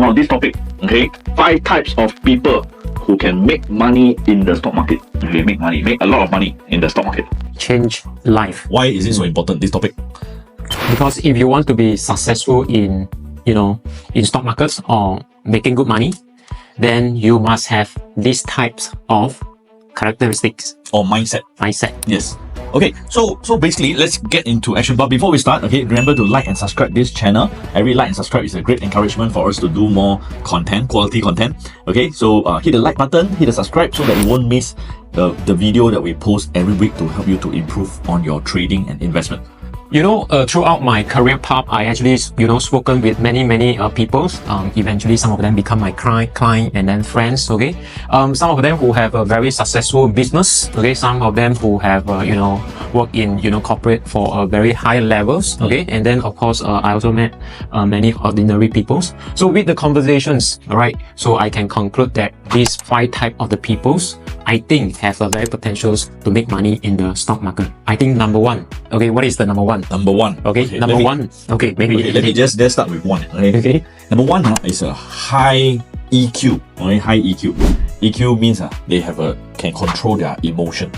about this topic. Okay, 5 types of people who can make money in the stock market. Okay, make a lot of money in the stock market. Change life. Why is it so important, this topic? Because if you want to be successful in stock markets or making good money, then you must have these types of characteristics Or mindset. Yes. Okay, so basically, let's get into action. But before we start, okay, remember to like and subscribe this channel. Every like and subscribe is a great encouragement for us to do more content, quality content. Okay, so hit the like button, hit the subscribe so that you won't miss the video that we post every week to help you to improve on your trading and investment. Throughout my career path, I actually, spoken with many people. Eventually, some of them become my client and then friends, okay? Some of them who have a very successful business, okay? Some of them who have, worked in, corporate for very high levels, okay? And then, of course, I also met many ordinary people. So with the conversations, all right, so I can conclude that these 5 types of the peoples, I think, have a very potentials to make money in the stock market. I think number 1. Okay, what is the number 1? Number 1. Okay, number 1. Okay, maybe. Okay, let me just start with 1. Okay. Number 1 is a high EQ. Okay, high EQ. EQ means they can control their emotion.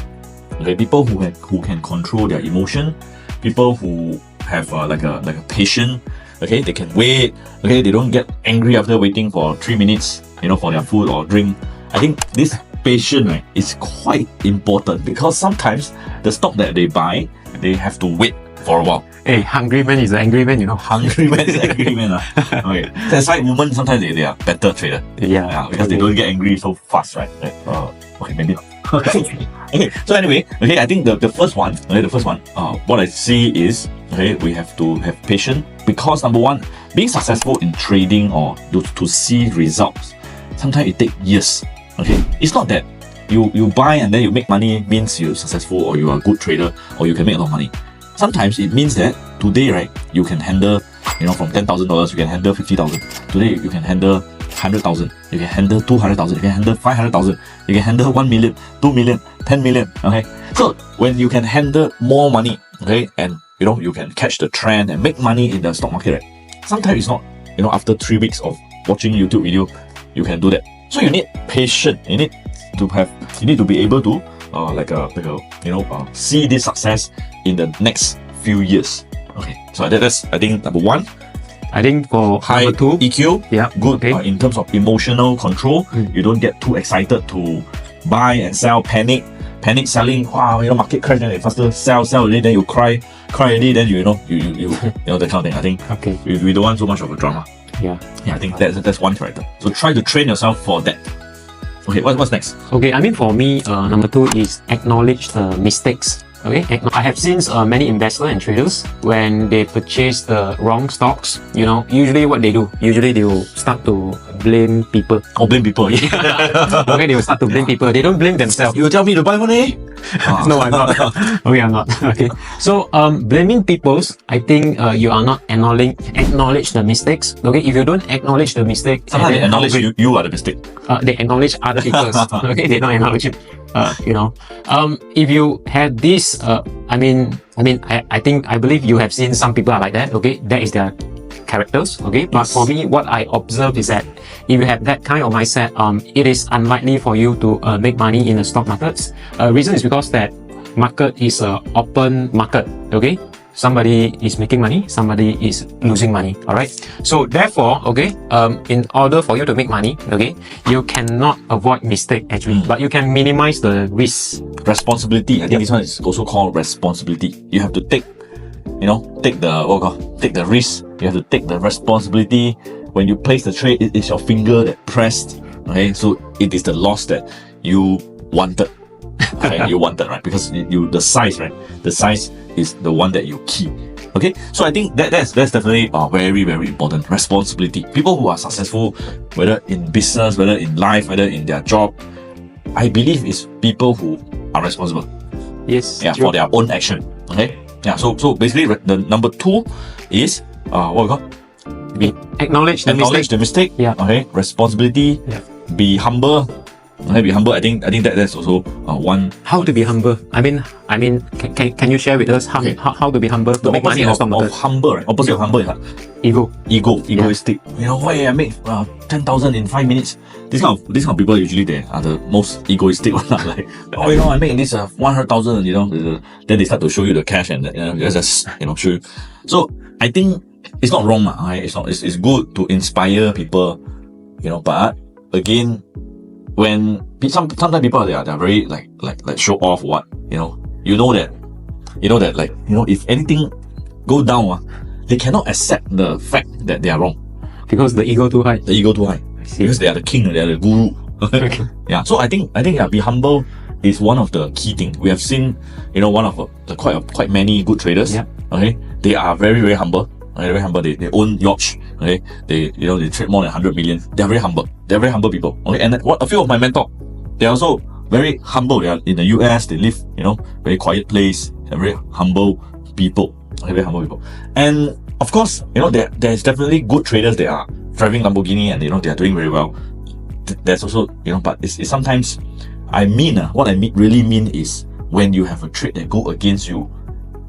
Okay, people who can control their emotion, people who have like a patient. Okay, they can wait. Okay, they don't get angry after waiting for 3 minutes, for their food or drink. I think this patience, right, is quite important because sometimes the stock that they buy, they have to wait for a while. Hey, hungry man is an angry man, Hungry man is an angry man. Okay. That's why women sometimes they are better trader. Yeah. Because they don't get angry so fast, right? Okay, maybe not. Okay, so anyway, I think the first one, what I see is, we have to have patience because number 1, being successful in trading or to see results, sometimes it takes years. Okay, it's not that you buy and then you make money means you're successful or you are a good trader or you can make a lot of money. Sometimes it means that today, right, you can handle, from $10,000 you can handle 50,000. Today you can handle 100,000. You can handle 200,000. You can handle 500,000. You can handle 1 million, 2 million, 10 million. Okay, so when you can handle more money, okay, and you can catch the trend and make money in the stock market, right? Sometimes it's not, after 3 weeks of watching YouTube video, you can do that. So you need patience. You need to be able to see this success in the next few years. Okay, so that's I think number 1. I think for high number 2, EQ, yeah, good. Okay. In terms of emotional control, you don't get too excited to buy and sell, panic selling. Wow, market crash, then you faster sell already, then you cry already, then you that kind of thing. I think we don't want so much of a drama. Yeah, I think that's one character. So try to train yourself for that. Okay, what's next? Okay, I mean for me, number 2 is acknowledge the mistakes. Okay, I have seen many investors and traders when they purchase the wrong stocks. Usually what they do, they will start to blame people. Oh, blame people. Okay, they will start to blame people. They don't blame themselves. You tell me to buy one, eh? No, I'm not. Okay, I'm not. Okay, so blaming people, I think you are not acknowledge the mistakes. Okay, if you don't acknowledge the mistake, sometimes they acknowledge you are the mistake. They acknowledge other people. Okay, they don't acknowledge it. If you had this, I believe you have seen some people are like that. Okay, that is their characters. Okay, but for me, what I observe is that if you have that kind of mindset, it is unlikely for you to make money in the stock markets. Reason is because that market is an open market. Okay, somebody is making money, somebody is losing money. All right. So therefore, okay, in order for you to make money, okay, you cannot avoid mistake actually, but you can minimize the risk. Responsibility. I think this one is also called responsibility. You have to take the risk. You have to take the responsibility. When you place the trade, it is your finger that pressed. Okay, so it is the loss that you wanted. Okay, you wanted, right? Because the size, right? The size is the one that you keep. Okay, so I think that's definitely very, very important. Responsibility. People who are successful, whether in business, whether in life, whether in their job, I believe is people who are responsible. Yes. Yeah, for their own action. Okay. Yeah. So basically, the number 2 is what we call? Acknowledge the mistake. Mistake. Yeah. Okay. Responsibility. Yeah. Be humble. Okay, be humble. I think that's also one. How to be humble? I mean, can you share with us how Okay. how to be humble to The make money opposite in the of, stock of market? humble, right? Opposite of humble is like Ego. egoistic. You know, why I make 10,000 in 5 minutes. This kind of people usually they are the most egoistic one. Like, oh, you know, I make this 100,000. You know, then they start to show you the cash and just show you. So I think it's not wrong, right? It's not. It's good to inspire people. You know, but again, when sometimes people they are very like show off what you know that if anything go down, they cannot accept the fact that they are wrong. Because the ego too high. The ego too high. see. Because they are the king, they are the guru. Okay. Yeah. So I think be humble is one of the key things. We have seen, one of the quite many good traders. Yeah. Okay. They are very, very humble. Okay, very humble. They own yachts. Okay. They trade more than 100 million. They are very humble. They are very humble people. Okay. And a few of my mentor, they are also very humble. They are in the US. They live, very quiet place. They're very humble people. Okay, very humble people. And of course, there's definitely good traders. They are driving Lamborghini and they are doing very well. There's also, but it's sometimes what I really mean is when you have a trade that go against you,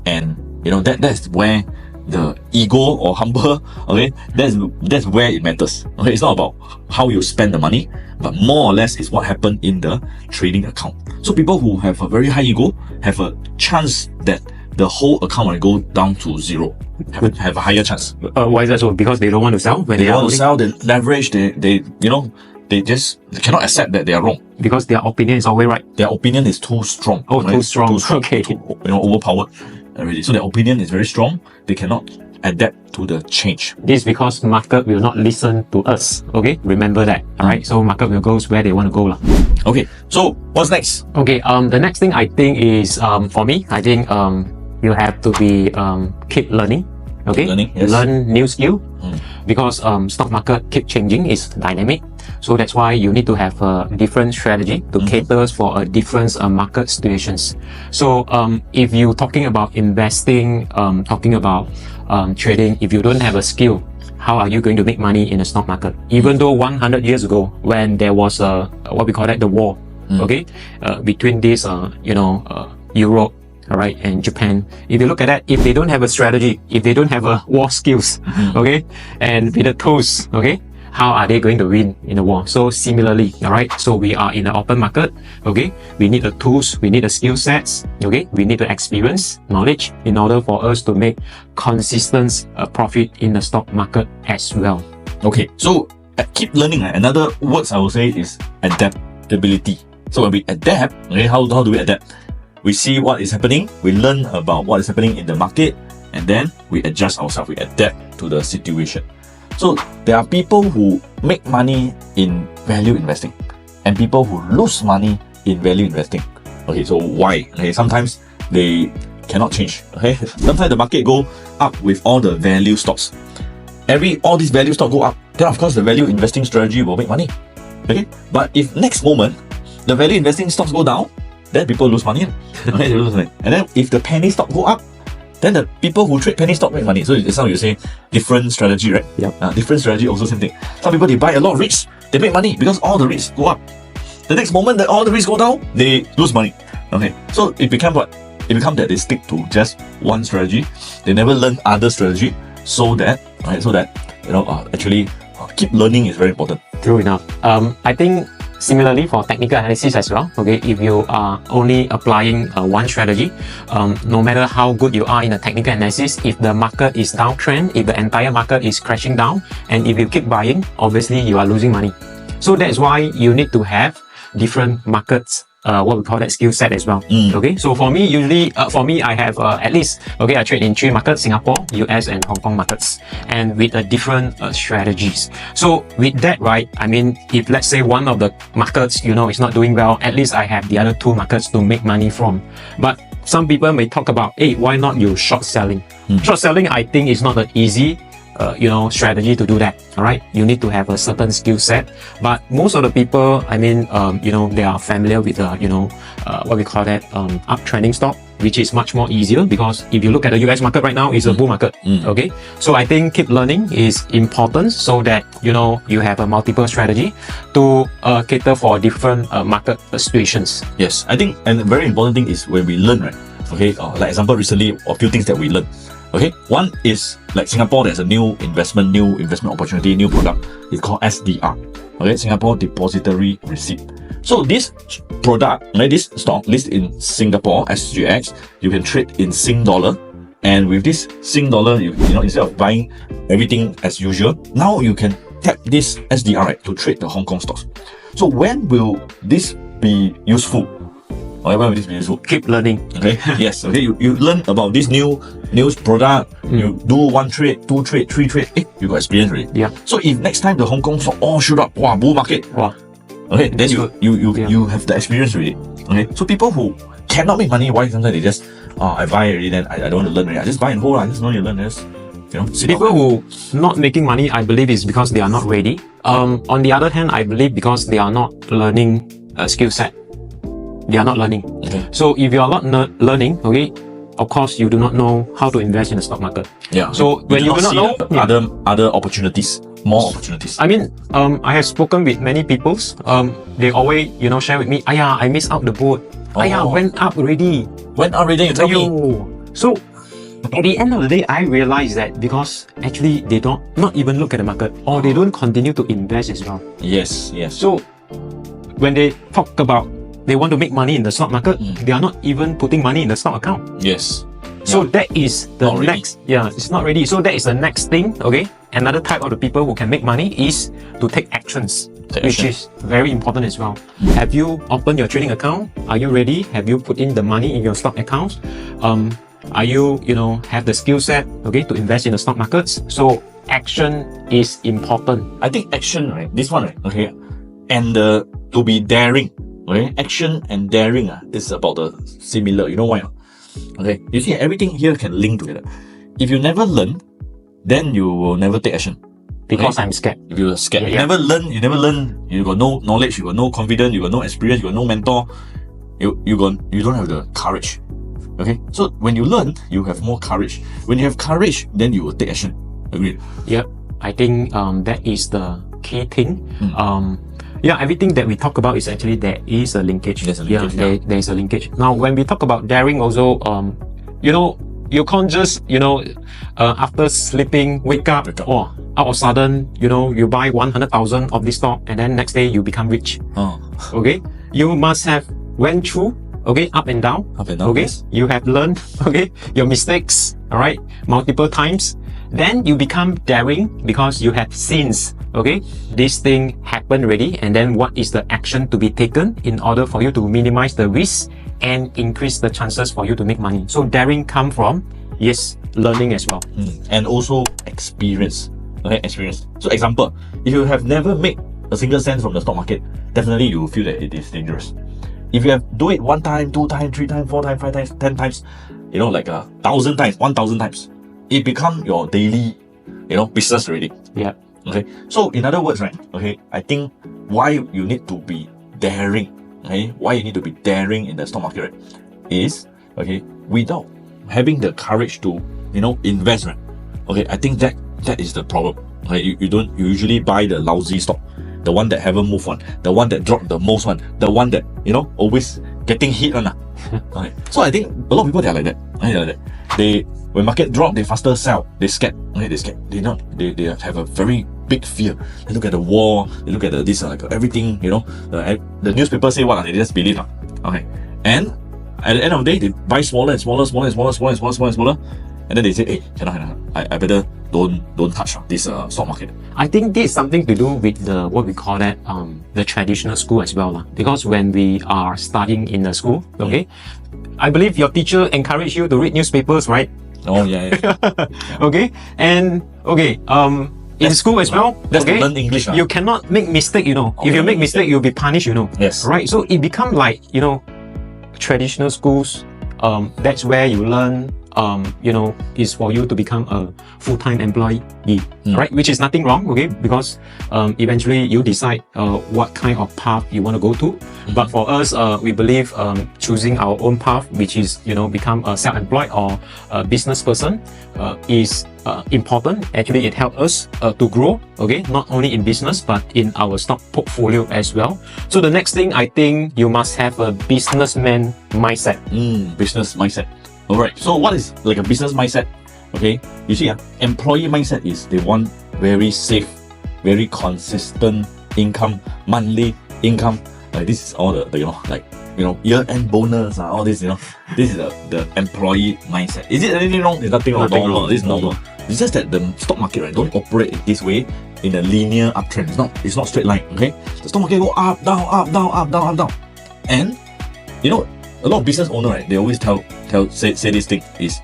and that's where the ego or humble, okay, that's where it matters. Okay, it's not about how you spend the money, but more or less it's what happened in the trading account. So people who have a very high ego have a chance that the whole account will go down to zero. Have a higher chance. Why is that so? Because they don't want to sell when They are want to holding? sell, they leverage, they just cannot accept that they are wrong. Because their opinion is always right. Their opinion is too strong. Oh, too strong. Okay. Overpowered already. So their opinion is very strong. They cannot adapt to the change. This is because market will not listen to us. Okay, remember that. All right. So market will go where they want to go lah. Okay. So what's next? Okay. The next thing I think is for me, I think you have to be keep learning. Okay. Learning, yes. Learn new skill. Because stock market keep changing, is dynamic. So that's why you need to have a different strategy to cater for a different market situations. So if you talking about investing, talking about trading, if you don't have a skill, how are you going to make money in the stock market? Even though 100 years ago, when there was what we call the war, okay, between this, Europe, all right, and Japan. If you look at that, if they don't have a strategy, if they don't have a war skills, okay, and with the tools, okay, how are they going to win in the war? So similarly, all right, so we are in the open market, okay, we need the tools, we need the skill sets, okay, we need the experience, knowledge in order for us to make consistent profit in the stock market as well. Okay. So keep learning. Another words I will say is adaptability. So when we adapt, okay, how do we adapt? We see what is happening, we learn about what is happening in the market, and then we adjust ourselves, we adapt to the situation. So there are people who make money in value investing and people who lose money in value investing. Okay, so why? Okay, sometimes they cannot change. Okay, sometimes the market go up with all the value stocks. All these value stocks go up, then of course the value investing strategy will make money. Okay, but if next moment the value investing stocks go down, then people lose money. Okay, they lose money. And then if the penny stock go up, then the people who trade penny stock make money. So it's how you say different strategy, right? Yep. Different strategy also same thing. Some people they buy a lot of REITs, they make money because all the REITs go up. The next moment that all the REITs go down, they lose money. Okay, so it becomes what? It becomes that they stick to just one strategy. They never learn other strategy, so that actually keep learning is very important. True enough. I think similarly for technical analysis as well, okay, if you are only applying one strategy, no matter how good you are in a technical analysis, if the market is downtrend, if the entire market is crashing down, and if you keep buying, obviously you are losing money. So that's why you need to have different markets, what we call that skill set as well. Okay, so for me, usually, I have at least, okay, I trade in 3 markets, Singapore, US, and Hong Kong markets, and with different strategies. So with that, right, I mean, if let's say one of the markets, is not doing well, at least I have the other 2 markets to make money from. But some people may talk about, hey, why not you short selling? Short selling, I think, is not an easy strategy to do that. All right, you need to have a certain skill set. But most of the people, I mean, they are familiar with what we call that uptrending stock. which is much more easier because if you look at the US market right now, it's a bull market. Okay, so I think keep learning is important so that you have a multiple strategy to cater for different market situations. Yes, I think, and a very important thing is when we learn, right? Okay, like example, recently, a few things that we learned. Okay, one is like Singapore, there's a new investment opportunity, new product. It's called SDR. Okay, Singapore Depository Receipt. So this product, right, this stock listed in Singapore, SGX, you can trade in Sing dollar. And with this Sing dollar, you know, instead of buying everything as usual, now you can tap this SDR, right, to trade the Hong Kong stocks. So when will this be useful? When will this be useful? Keep learning. Okay. Yes. Okay. You learn about this new product. You do 1 trade, 2 trade, 3 trade. You got experience already. Yeah. So if next time the Hong Kong stock all shoot up, wow, bull market. Wow. Okay. Then you have the experience already. Okay. So people who cannot make money, why sometimes they just I buy already, then I don't want to learn already. I just buy and hold. I just don't want to learn. Just people who not making money, I believe, is because they are not ready. On the other hand, I believe because they are not learning a skill set. They are not learning. Okay. So if you are not learning, okay, of course you do not know how to invest in the stock market. Yeah. So when you do not know other opportunities, more opportunities. I mean, I have spoken with many peoples. They always share with me. I missed out the boat. Went up already. Went up already. You tell me. So at the end of the day, I realized that because actually they don't not even look at the market or they don't continue to invest as well. Yes. So when they talk about they want to make money in the stock market, they are not even putting money in the stock account. Yes. So that is the next. Yeah, it's not ready. So that is the next thing. Okay. Another type of the people who can make money is to take actions, which is very important as well. Have you opened your trading account? Are you ready? Have you put in the money in your stock accounts? Are you have the skill set, okay, to invest in the stock markets? So action is important. I think action, right? This one, right? Okay, and to be daring. Okay, action and daring is about the similar. You know why? Okay, you see everything here can link together. If you never learn, then you will never take action. Because I'm scared. If you're scared, you never learn. You got no knowledge. You got no confidence. You got no experience. You got no mentor. You don't have the courage. Okay, so when you learn, you have more courage. When you have courage, then you will take action. Agreed? Yep, I think that is the key thing. Everything that we talk about is actually there is a linkage. There's a linkage. There is a linkage. Now, when we talk about daring, also, you can't just after sleeping, wake up. Out of sudden, you buy 100,000 of this stock, and then next day you become rich. Okay, you must have went through. Okay, up and down. Okay, yes. You have learned. Okay, your mistakes. All right, multiple times. Then you become daring because you have seen, okay, this thing happened already, and then what is the action to be taken in order for you to minimize the risk and increase the chances for you to make money. So daring come from, yes, learning as well. And also experience. Okay, experience. So example, if you have never made a single cent from the stock market, definitely you will feel that it is dangerous. If you have do it 1 time, 2 times, 3 times, 4 times, 5 times, 10 times, like 1,000 times, 1,000 times, it become your daily, business already. Yeah. Okay. So in other words, right? Okay, I think why you need to be daring. Okay, why you need to be daring in the stock market, right, is without having the courage to invest, right? Okay, I think that is the problem. Okay, you usually buy the lousy stock, the one that haven't moved on, the one that dropped the most one, the one that always getting hit on. Okay. So I think a lot of people they are like that. They when market drop, they faster sell. They scared. Okay, they scared. They have a very big fear. They look at the war. They look at this everything. The newspaper say what, they just believe. Okay, and at the end of the day, they buy smaller and smaller, and then they say, hey, cannot. I better don't touch this stock market. I think this is something to do with the what we call that the traditional school as well, because when we are studying in the school, okay, I believe your teacher encouraged you to read newspapers, right? Oh yeah. Okay, and in school as well, that's to learn English. You cannot make mistake. If you make mistake, you'll be punished. Yes. Right. So it become like traditional schools. That's where you learn is for you to become a full-time employee, right? Which is nothing wrong, okay? Because eventually you decide what kind of path you want to go to. But for us, we believe choosing our own path, which is, become a self-employed or a business person, is important. Actually, it helps us to grow, okay? Not only in business, but in our stock portfolio as well. So the next thing, I think you must have a businessman mindset. Business mindset. All right. So what is like a business mindset? Okay. You see, employee mindset is they want very safe, very consistent income, monthly income. Like this is all the year-end bonus, all this, this is the employee mindset. Is it anything wrong? There's nothing wrong. Normal. This is normal. It's just that the stock market, right, don't operate this way in a linear uptrend. It's not straight line. Okay. The stock market go up, down, up, down, up, down, up, down. And a lot of business owners, right, they always say this thing is,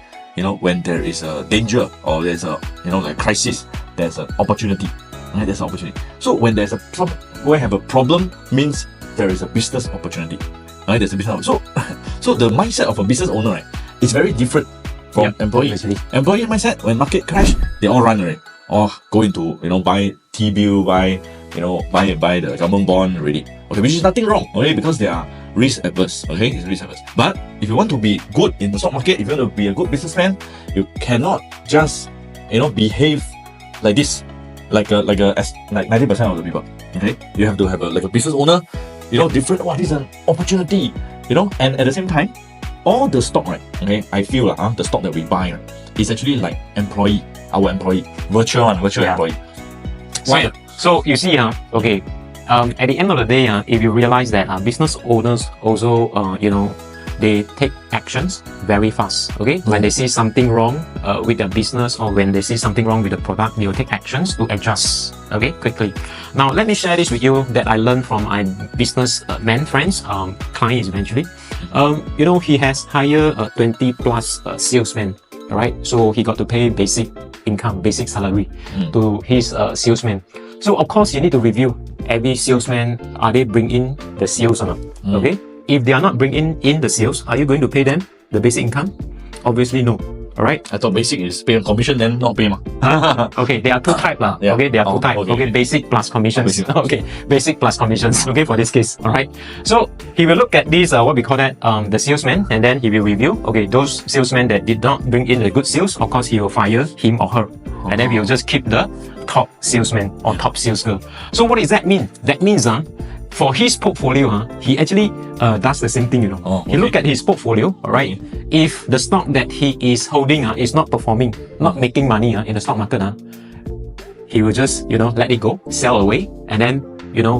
when there is a danger or there's a like crisis, there's an opportunity. Right? There's an opportunity. So when there's a problem, when have a problem means there is a business opportunity. Right? There's a business. So the mindset of a business owner, right, is very different from employee. Employee mindset, when market crash, they all run, right? Or go into buy T-bill, buy the government bond already. Okay, which is nothing wrong, okay, because they are risk averse. Okay, it's risk averse. But if you want to be good in the stock market, if you want to be a good businessman, you cannot just behave like this, like 90% of the people. Okay, you have to have a business owner, different. Wow, this is an opportunity, and at the same time, all the stock, right? Okay, I feel the stock that we buy, right, is actually like our employee, virtual employee. Right. So you see, okay. At the end of the day, if you realize that business owners also, they take actions very fast. Okay, when they see something wrong with their business, or when they see something wrong with the product, they will take actions to adjust. Okay, quickly. Now let me share this with you that I learned from my business man friends, clients eventually. He has hired 20 plus salesmen. Alright, so he got to pay basic income, basic salary to his salesmen. So of course you need to review every salesman, are they bringing in the sales or not? Okay, if they are not bringing in the sales, are you going to pay them the basic income? Obviously no. Alright, I thought basic is pay on commission, then not pay. Okay, there are two types. Yeah. Okay, there are two types. Okay, basic plus commissions. Okay, basic plus commissions. Okay, for this case. Alright, so he will look at these, what we call that, the salesman, and then he will review. Okay, those salesmen that did not bring in the good sales, of course he will fire him or her, and then he will just keep the top salesman or top sales girl. So what does that mean? That means for his portfolio, he actually does the same thing, He look at his portfolio, alright. If the stock that he is holding is not performing, not making money in the stock market, he will just, let it go, sell away, and then,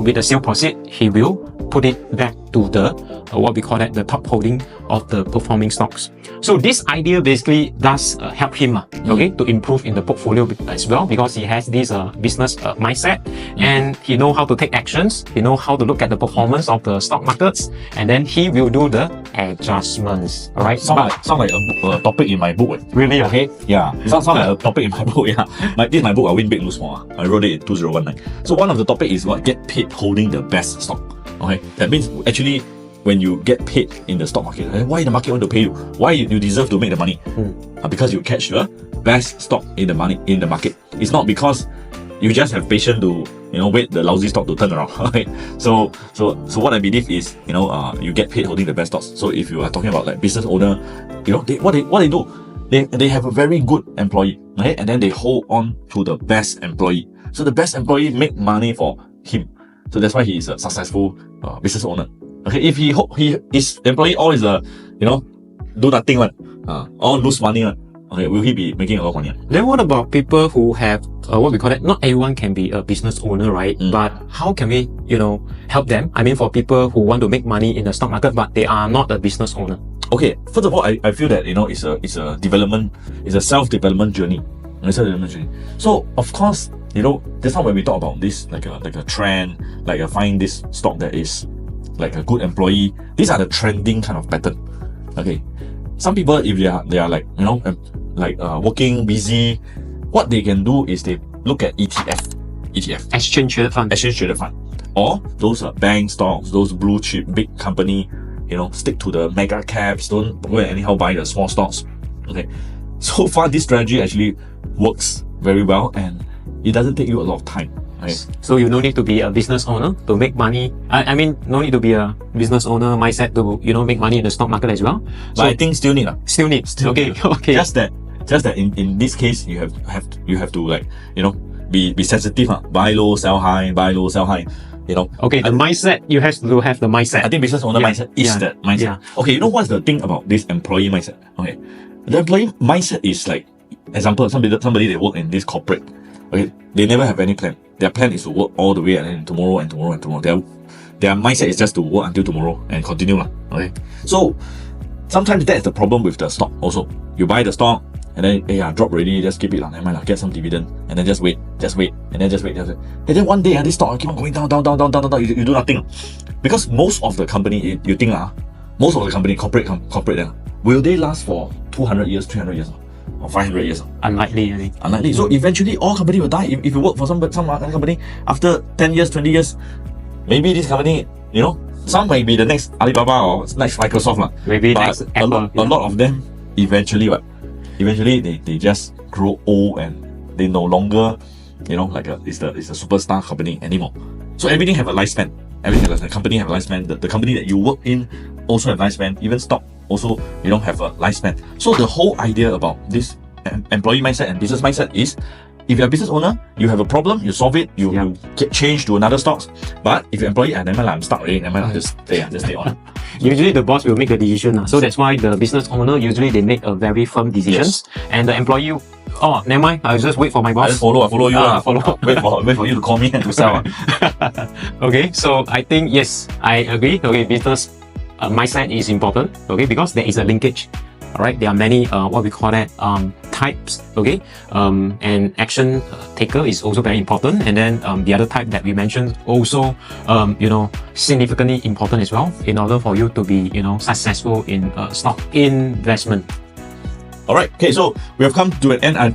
with the sale proceed, he will put it back to the, what we call that, the top holding of the performing stocks. So this idea basically does help him, okay, to improve in the portfolio as well, because he has this business mindset, and he know how to take actions, he know how to look at the performance of the stock markets, and then he will do the adjustments. All right. Sound like a topic in my book. Really? Okay. Yeah. Sound like a topic in my book. Yeah. This is my book. I Win Big, Lose Small. I wrote it in 2019. So one of the topic is what get paid holding the best stock. Okay. That means actually, when you get paid in the stock market, why the market want to pay you? Why you deserve to make the money? Because you catch the best stock in the market. It's not because you just have patience to wait the lousy stock to turn around. Right? So what I believe is you get paid holding the best stocks. So if you are talking about like business owner, what they do, they have a very good employee, right? And then they hold on to the best employee. So the best employee make money for him. So that's why he is a successful business owner. Okay, if his employee all is do nothing one, all lose money one. Okay, will he be making a lot of money? Then what about people who have what we call it? Not everyone can be a business owner, right? But how can we help them? I mean, for people who want to make money in the stock market, but they are not a business owner. Okay, first of all, I feel that it's a development, it's a self-development journey. So of course, just now when we talk about this, like a trend, like find this stock that is like a good employee, these are the trending kind of pattern. Okay, some people, if they are like working busy, what they can do is they look at ETF, exchange traded fund, or those bank stocks, those blue chip big company. Stick to the mega caps. Don't go and anyhow buy the small stocks. Okay, so far this strategy actually works very well, and it doesn't take you a lot of time. Okay? So you no need to be a business owner to make money. I mean, no need to be a business owner mindset to make money in the stock market as well. But I think still need. Still need. Okay. Need. Okay. Just that in this case you have to like be sensitive. Buy low, sell high. Buy low, sell high. Okay, the mindset, you have to have the mindset. I think business owner mindset is that mindset. Yeah. Okay, you know what's the thing about this employee mindset? Okay, the employee mindset is like, example, somebody they work in this corporate. Okay, they never have any plan. Their plan is to work all the way and then tomorrow and tomorrow and tomorrow. Their mindset is just to work until tomorrow and continue lah. Okay, so sometimes that's the problem with the stock also. You buy the stock and then drop already, just keep it lah. Never mind lah, get some dividend and then just wait, and then just wait. And then one day this stock keep on going down. You do nothing, because most of the company you think most of the company corporate will they last for 200 years, 300 years, or 500 years? Unlikely, I think. Unlikely. So eventually all company will die. If you work for some other company after 10 years, 20 years, maybe this company, some may be the next Alibaba or next Microsoft lah. Maybe but next Apple. A lot of them eventually they just grow old and they no longer it's the superstar company anymore. So everything have a lifespan. The company have a lifespan. The company that you work in also have a lifespan. Even stock also have a lifespan. So the whole idea about this employee mindset and business mindset is, if you're a business owner, you have a problem, you solve it, you get changed to another stocks. But if you're employee, never mind, I'm stuck already, never mind, just stay on. Usually the boss will make the decision. So that's why the business owner, usually they make a very firm decisions. Yes. And the employee, never mind, I'll just wait for my boss. I follow you. Wait for you to call me and to sell. Okay, so I think, yes, I agree. Okay, business mindset is important. Okay, because there is a linkage. Alright, there are many what we call that types. Okay, and action taker is also very important, and then the other type that we mentioned also significantly important as well, in order for you to be successful in stock investment. Alright, okay, so we have come to an end. I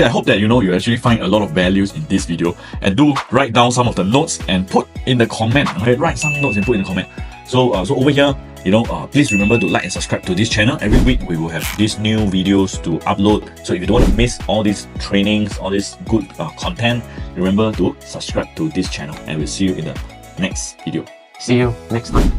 hope that you actually find a lot of values in this video, and do write down some of the notes and put in the comment. Okay, write some notes and put in the comment. So over here, please remember to like and subscribe to this channel. Every week we will have these new videos to upload. So if you don't want to miss all these trainings, all this good content, remember to subscribe to this channel, and we'll see you in the next video. See you next time.